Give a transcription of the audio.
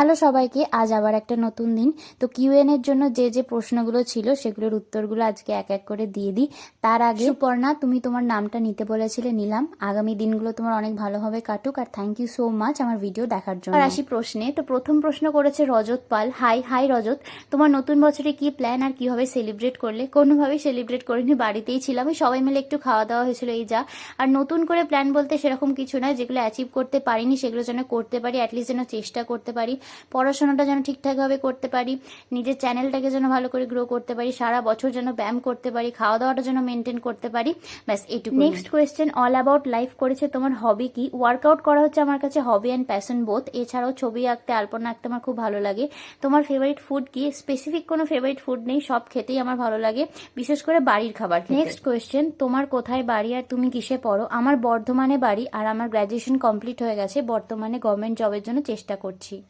Hello সবাইকে, আজ আবার একটা নতুন দিন। তো কিউএন এর জন্য যে যে প্রশ্নগুলো ছিল সেগুলোর উত্তরগুলো আজকে এক এক করে দিয়ে দিই। তার আগে সুপর্ণা, তুমি তোমার নামটা নিতে বলেছিলে, নিলাম। আগামী দিনগুলো তোমার অনেক ভালোভাবে কাটুক, আর থ্যাংক ইউ সো মাচ আমার ভিডিও দেখার জন্য। আর আসি প্রশ্নে। তো প্রথম প্রশ্ন করেছে রজত পাল। হাই হাই রজত, তোমার নতুন বছরে কি প্ল্যান আর কিভাবে সেলিব্রেট করলে? কোনোভাবেই সেলিব্রেট করিনি, বাড়িতেই ছিলাম। সবাই মিলে একটু খাওয়া দাওয়া হয়েছিল, এই যা। আর নতুন করে প্ল্যান বলতে সেরকম কিছু নয়, যেগুলো অ্যাচিভ করতে পারিনি সেগুলো যেন করতে পারি, অ্যাটলিস্ট যেন চেষ্টা করতে পারি, পড়াশোনাটা যেন ঠিকঠাকভাবে করতে পারি, নিজের চ্যানেলটাকে যেন ভালো করে গ্রো করতে পারি, সারা বছর যেন ব্যায়াম করতে পারি, খাওয়া দাওয়াটা যেন মেনটেন করতে পারি, ব্যাস এইটুকু। Next question, all about life করেছে, তোমার হবি কি? ওয়ার্কআউট করা হচ্ছে আমার কাছে হবি অ্যান্ড প্যাশন বোথ। এছাড়াও ছবি আঁকতে, আলপনা আঁকতে আমার খুব ভালো লাগে। তোমার ফেভারিট ফুড কি? স্পেসিফিক কোনো ফেভারিট ফুড নেই, সব খেতেই আমার ভালো লাগে, বিশেষ করে বাড়ির খাবার। নেক্সট কোয়েশ্চেন, তোমার কোথায় বাড়ি আর তুমি কিসে পড়ো? আমার বর্ধমানে বাড়ি, আর আমার গ্র্যাজুয়েশন কমপ্লিট হয়ে গেছে, বর্তমানে গভর্নমেন্ট জবের জন্য চেষ্টা করছি।